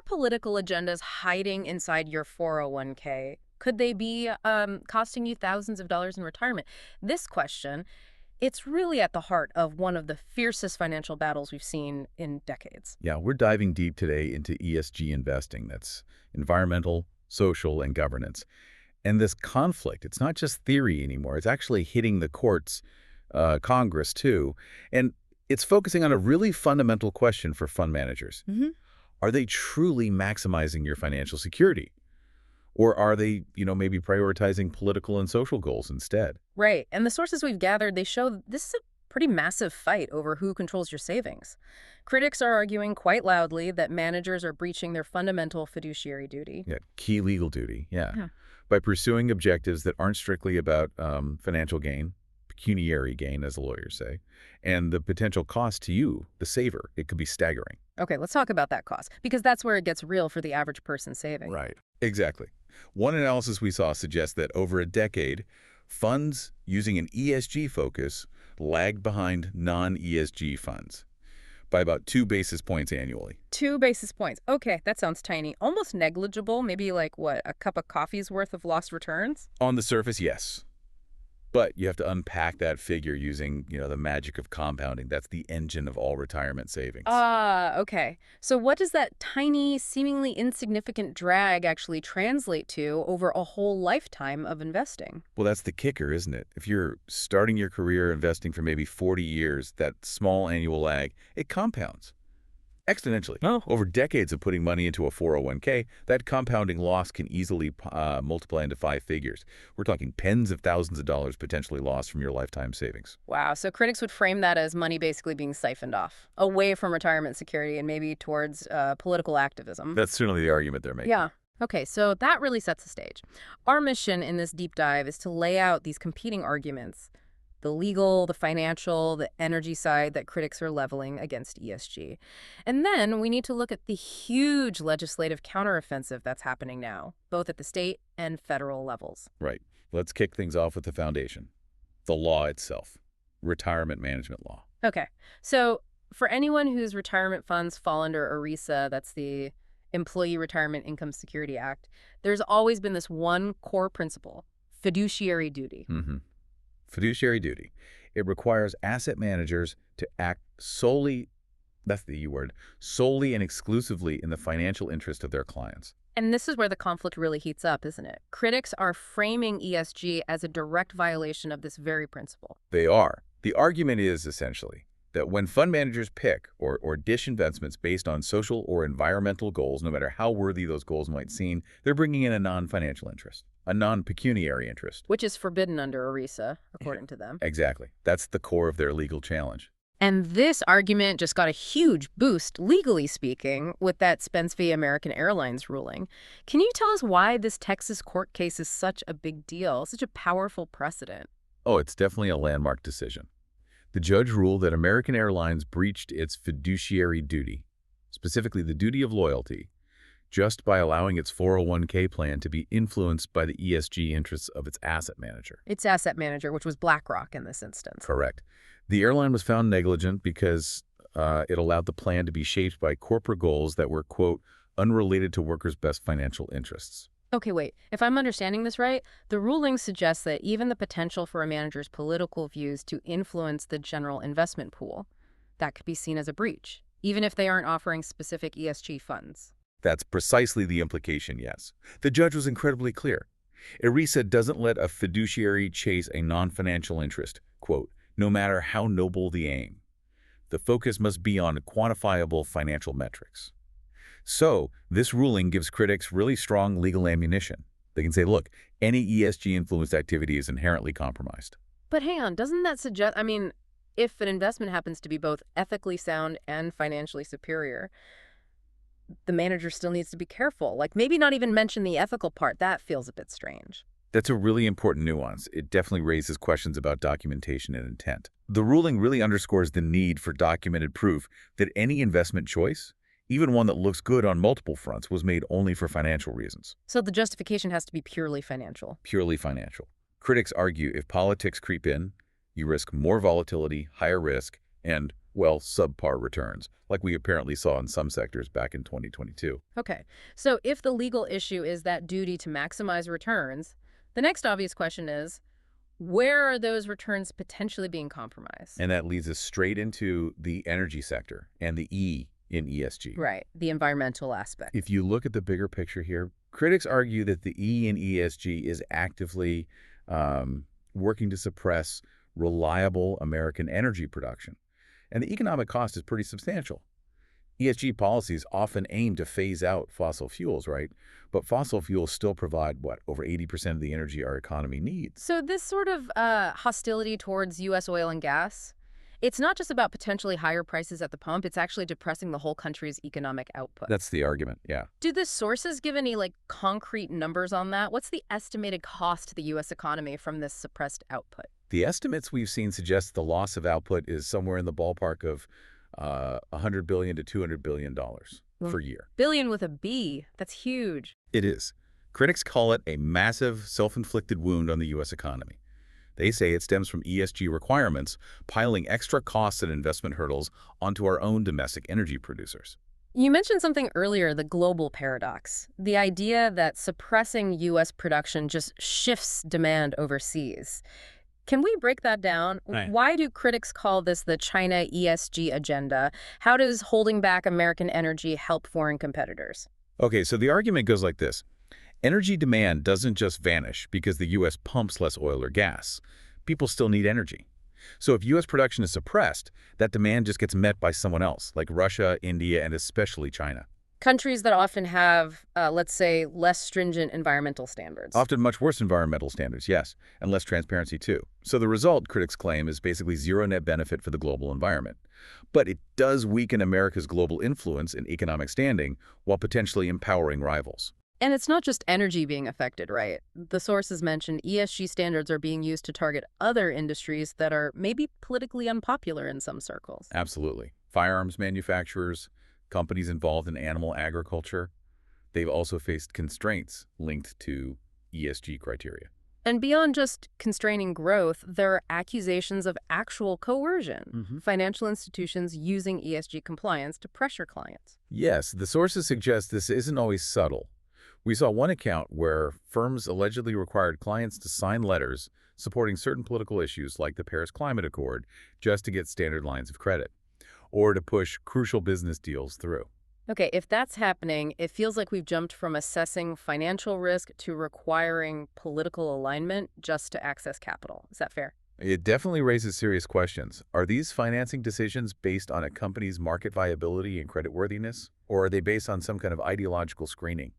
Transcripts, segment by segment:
political agendas hiding inside your 401k? Could they be costing you thousands of dollars in retirement? This question, it's really at the heart of one of the fiercest financial battles we've seen in decades. Yeah, we're diving deep today into ESG investing. That's environmental, social, and governance. And this conflict, it's not just theory anymore. It's actually hitting the courts, Congress, too. And it's focusing on a really fundamental question for fund managers. Are they truly maximizing your financial security? Or are they, maybe prioritizing political and social goals instead? Right. And the sources we've gathered, they show this is a pretty massive fight over who controls your savings. Critics are arguing quite loudly that managers are breaching their fundamental fiduciary duty. Yeah, key legal duty, Yeah. by pursuing objectives that aren't strictly about financial gain, pecuniary gain, as the lawyers say, and the potential cost to you, the saver. It could be staggering. Okay, let's talk about that cost, because that's where it gets real for the average person saving. Right. Exactly. One analysis we saw suggests that over a decade, funds using an ESG focus lagged behind non-ESG funds by about 2 basis points annually. 2 basis points. Okay, that sounds tiny. Almost negligible. Maybe like, what, a cup of coffee's worth of lost returns? On the surface, yes. But you have to unpack that figure using, the magic of compounding. That's the engine of all retirement savings. Okay. So what does that tiny, seemingly insignificant drag actually translate to over a whole lifetime of investing? Well, that's the kicker, isn't it? If you're starting your career investing for maybe 40 years, that small annual lag, it compounds exponentially. Oh. Over decades of putting money into a 401k, that compounding loss can easily multiply into 5 figures. We're talking tens of thousands of dollars potentially lost from your lifetime savings. Wow. So critics would frame that as money basically being siphoned off away from retirement security and maybe towards political activism. That's certainly the argument they're making. Yeah. Okay, so that really sets the stage. Our mission in this deep dive is to lay out these competing arguments, the legal, the financial, the energy side that critics are leveling against ESG. And then we need to look at the huge legislative counteroffensive that's happening now, both at the state and federal levels. Right. Let's kick things off with the foundation, the law itself, retirement management law. Okay, so for anyone whose retirement funds fall under ERISA, that's the Employee Retirement Income Security Act, there's always been this one core principle, fiduciary duty. Fiduciary duty. It requires asset managers to act solely, that's the U word, solely and exclusively in the financial interest of their clients. And this is where the conflict really heats up, isn't it? Critics are framing ESG as a direct violation of this very principle. They are. The argument is essentially that when fund managers pick or dish investments based on social or environmental goals, no matter how worthy those goals might seem, they're bringing in a non-financial interest, a non-pecuniary interest. Which is forbidden under ERISA, according to them. Exactly. That's the core of their legal challenge. And this argument just got a huge boost, legally speaking, with that Spence v. American Airlines ruling. Can you tell us why this Texas court case is such a big deal, such a powerful precedent? Oh, it's definitely a landmark decision. The judge ruled that American Airlines breached its fiduciary duty, specifically the duty of loyalty, just by allowing its 401k plan to be influenced by the ESG interests of its asset manager. Its asset manager, which was BlackRock in this instance. Correct. The airline was found negligent because it allowed the plan to be shaped by corporate goals that were, quote, unrelated to workers' best financial interests. Okay, wait. If I'm understanding this right, the ruling suggests that even the potential for a manager's political views to influence the general investment pool, that could be seen as a breach, even if they aren't offering specific ESG funds. That's precisely the implication, yes. The judge was incredibly clear. ERISA doesn't let a fiduciary chase a non-financial interest, quote, no matter how noble the aim. The focus must be on quantifiable financial metrics. So, this ruling gives critics really strong legal ammunition. They can say, look, any ESG-influenced activity is inherently compromised. But hang on, doesn't that suggest, if an investment happens to be both ethically sound and financially superior, the manager still needs to be careful. Like, maybe not even mention the ethical part. That feels a bit strange. That's a really important nuance. It definitely raises questions about documentation and intent. The ruling really underscores the need for documented proof that any investment choice, even one that looks good on multiple fronts, was made only for financial reasons. So the justification has to be purely financial. Purely financial. Critics argue if politics creep in, you risk more volatility, higher risk, and well, subpar returns, like we apparently saw in some sectors back in 2022. Okay, so if the legal issue is that duty to maximize returns, the next obvious question is, where are those returns potentially being compromised? And that leads us straight into the energy sector and the E in ESG. Right, the environmental aspect. If you look at the bigger picture here, critics argue that the E in ESG is actively working to suppress reliable American energy production. And the economic cost is pretty substantial. ESG policies often aim to phase out fossil fuels, right? But fossil fuels still provide, what, over 80% of the energy our economy needs. So this sort of hostility towards U.S. oil and gas, it's not just about potentially higher prices at the pump, it's actually depressing the whole country's economic output. That's the argument, yeah. Do the sources give any, concrete numbers on that? What's the estimated cost to the U.S. economy from this suppressed output? The estimates we've seen suggest the loss of output is somewhere in the ballpark of $100 billion to $200 billion per year. Billion with a B. That's huge. It is. Critics call it a massive self-inflicted wound on the U.S. economy. They say it stems from ESG requirements piling extra costs and investment hurdles onto our own domestic energy producers. You mentioned something earlier, the global paradox. The idea that suppressing U.S. production just shifts demand overseas. Can we break that down? Right. Why do critics call this the China ESG agenda? How does holding back American energy help foreign competitors? Okay, so the argument goes like this. Energy demand doesn't just vanish because the U.S. pumps less oil or gas. People still need energy. So if U.S. production is suppressed, that demand just gets met by someone else, like Russia, India, and especially China. Countries that often have, let's say, less stringent environmental standards. Often much worse environmental standards, yes, and less transparency too. So the result, critics claim, is basically zero net benefit for the global environment. But it does weaken America's global influence and economic standing while potentially empowering rivals. And it's not just energy being affected, right? The sources mentioned ESG standards are being used to target other industries that are maybe politically unpopular in some circles. Absolutely. Firearms manufacturers, companies involved in animal agriculture, they've also faced constraints linked to ESG criteria. And beyond just constraining growth, there are accusations of actual coercion. Financial institutions using ESG compliance to pressure clients. Yes, the sources suggest this isn't always subtle. We saw one account where firms allegedly required clients to sign letters supporting certain political issues like the Paris Climate Accord just to get standard lines of credit, or to push crucial business deals through. Okay, if that's happening, it feels like we've jumped from assessing financial risk to requiring political alignment just to access capital. Is that fair? It definitely raises serious questions. Are these financing decisions based on a company's market viability and creditworthiness, or are they based on some kind of ideological screening?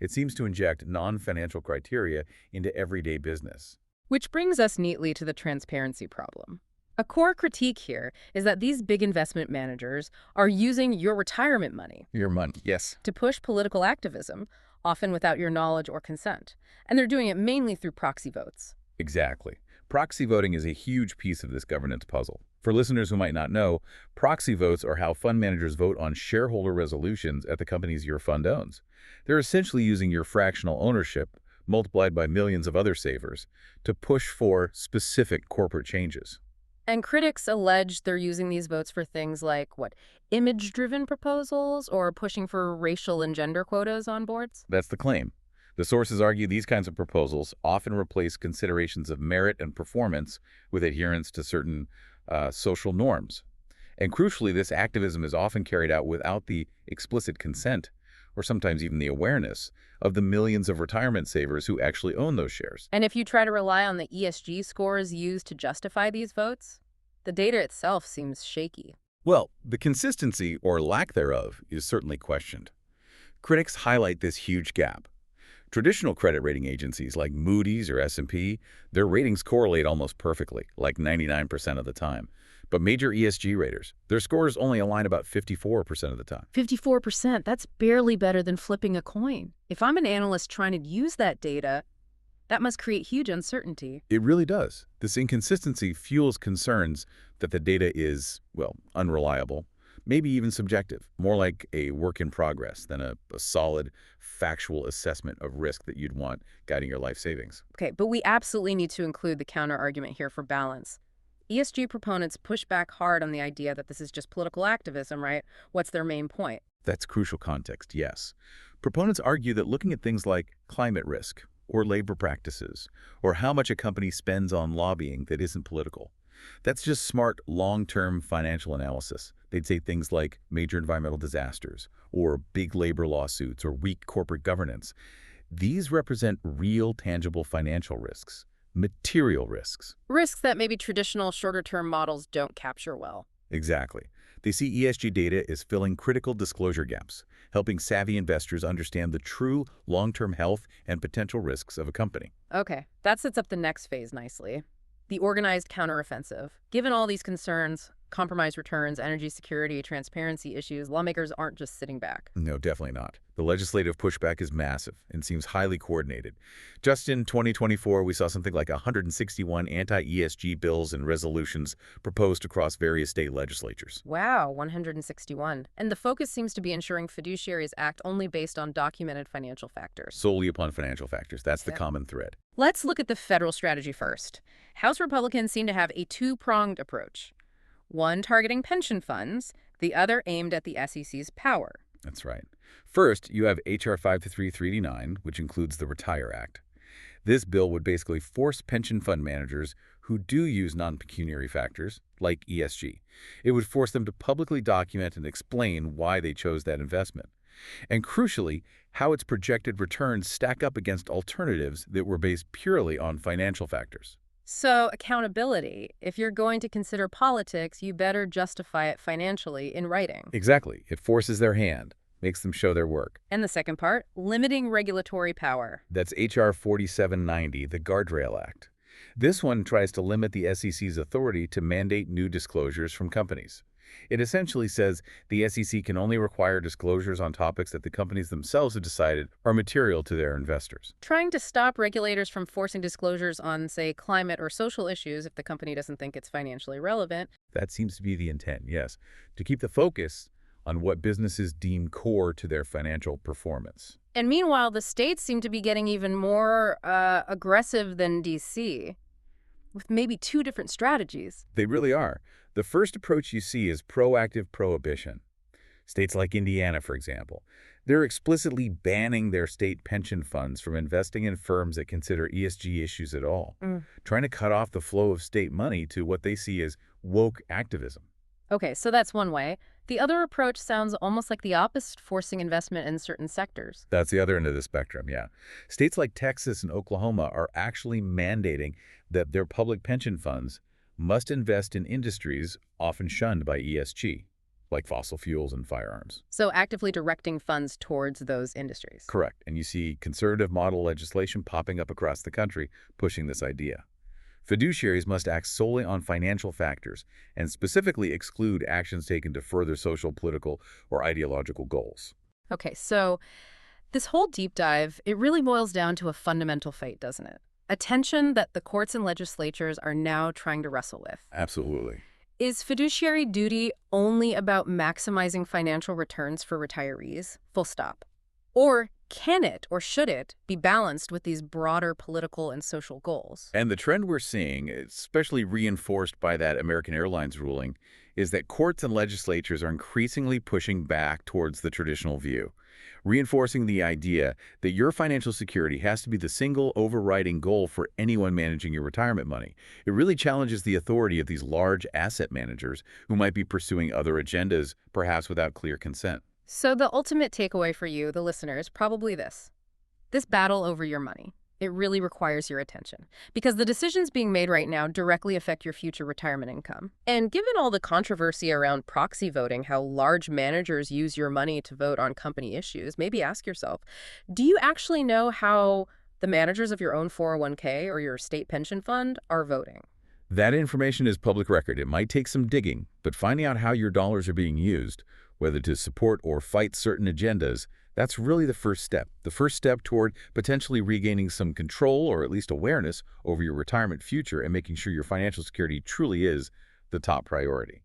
It seems to inject non-financial criteria into everyday business. Which brings us neatly to the transparency problem. A core critique here is that these big investment managers are using your retirement money. Your money, yes. To push political activism, often without your knowledge or consent. And they're doing it mainly through proxy votes. Exactly. Proxy voting is a huge piece of this governance puzzle. For listeners who might not know, proxy votes are how fund managers vote on shareholder resolutions at the companies your fund owns. They're essentially using your fractional ownership, multiplied by millions of other savers, to push for specific corporate changes. And critics allege they're using these votes for things like, image-driven proposals or pushing for racial and gender quotas on boards? That's the claim. The sources argue these kinds of proposals often replace considerations of merit and performance with adherence to certain social norms. And crucially, this activism is often carried out without the explicit consent, or sometimes even the awareness, of the millions of retirement savers who actually own those shares. And if you try to rely on the ESG scores used to justify these votes, the data itself seems shaky. Well, the consistency, or lack thereof, is certainly questioned. Critics highlight this huge gap. Traditional credit rating agencies like Moody's or S&P, their ratings correlate almost perfectly, like 99% of the time. But major ESG raters, their scores only align about 54% of the time. 54%, that's barely better than flipping a coin. If I'm an analyst trying to use that data, that must create huge uncertainty. It really does. This inconsistency fuels concerns that the data is, unreliable, maybe even subjective, more like a work in progress than a solid, factual assessment of risk that you'd want guiding your life savings. Okay, but we absolutely need to include the counter-argument here for balance. ESG proponents push back hard on the idea that this is just political activism, right? What's their main point? That's crucial context, yes. Proponents argue that looking at things like climate risk, or labor practices, or how much a company spends on lobbying that isn't political, that's just smart, long-term financial analysis. They'd say things like major environmental disasters, or big labor lawsuits, or weak corporate governance. These represent real, tangible financial risks, material risks. Risks that maybe traditional shorter-term models don't capture well. Exactly. They see ESG data as filling critical disclosure gaps, helping savvy investors understand the true long-term health and potential risks of a company. Okay, that sets up the next phase nicely. The organized counteroffensive. Given all these concerns, compromised returns, energy security, transparency issues, lawmakers aren't just sitting back. No, definitely not. The legislative pushback is massive and seems highly coordinated. Just in 2024, we saw something like 161 anti-ESG bills and resolutions proposed across various state legislatures. Wow, 161. And the focus seems to be ensuring fiduciaries act only based on documented financial factors. Solely upon financial factors. That's the Yep. common thread. Let's look at the federal strategy first. House Republicans seem to have a two-pronged approach. One targeting pension funds, the other aimed at the SEC's power. That's right. First, you have H.R. 52389, which includes the Retire Act. This bill would basically force pension fund managers who do use non-pecuniary factors, like ESG. It would force them to publicly document and explain why they chose that investment. And crucially, how its projected returns stack up against alternatives that were based purely on financial factors. So, accountability. If you're going to consider politics, you better justify it financially in writing. Exactly. It forces their hand, makes them show their work. And the second part, limiting regulatory power. That's H.R. 4790, the Guardrail Act. This one tries to limit the SEC's authority to mandate new disclosures from companies. It essentially says the SEC can only require disclosures on topics that the companies themselves have decided are material to their investors. Trying to stop regulators from forcing disclosures on, say, climate or social issues if the company doesn't think it's financially relevant. That seems to be the intent, yes, to keep the focus on what businesses deem core to their financial performance. And meanwhile, the states seem to be getting even more aggressive than D.C., with maybe two different strategies. They really are. The first approach you see is proactive prohibition. States like Indiana, for example, they're explicitly banning their state pension funds from investing in firms that consider ESG issues at all, trying to cut off the flow of state money to what they see as woke activism. Okay, so that's one way. The other approach sounds almost like the opposite, forcing investment in certain sectors. That's the other end of the spectrum, yeah. States like Texas and Oklahoma are actually mandating that their public pension funds must invest in industries often shunned by ESG, like fossil fuels and firearms. So actively directing funds towards those industries. Correct. And you see conservative model legislation popping up across the country pushing this idea. Fiduciaries must act solely on financial factors and specifically exclude actions taken to further social, political, or ideological goals. Okay, so this whole deep dive, it really boils down to a fundamental fight, doesn't it? A tension that the courts and legislatures are now trying to wrestle with. Absolutely. Is fiduciary duty only about maximizing financial returns for retirees? Full stop. Or can it, or should it, be balanced with these broader political and social goals? And the trend we're seeing, especially reinforced by that American Airlines ruling, is that courts and legislatures are increasingly pushing back towards the traditional view, reinforcing the idea that your financial security has to be the single overriding goal for anyone managing your retirement money. It really challenges the authority of these large asset managers who might be pursuing other agendas, perhaps without clear consent. So the ultimate takeaway for you, the listener, is probably this. This battle over your money, it really requires your attention because the decisions being made right now directly affect your future retirement income. And given all the controversy around proxy voting, how large managers use your money to vote on company issues, maybe ask yourself, do you actually know how the managers of your own 401k or your state pension fund are voting? That information is public record. It might take some digging, but finding out how your dollars are being used, whether to support or fight certain agendas, that's really the first step toward potentially regaining some control or at least awareness over your retirement future and making sure your financial security truly is the top priority.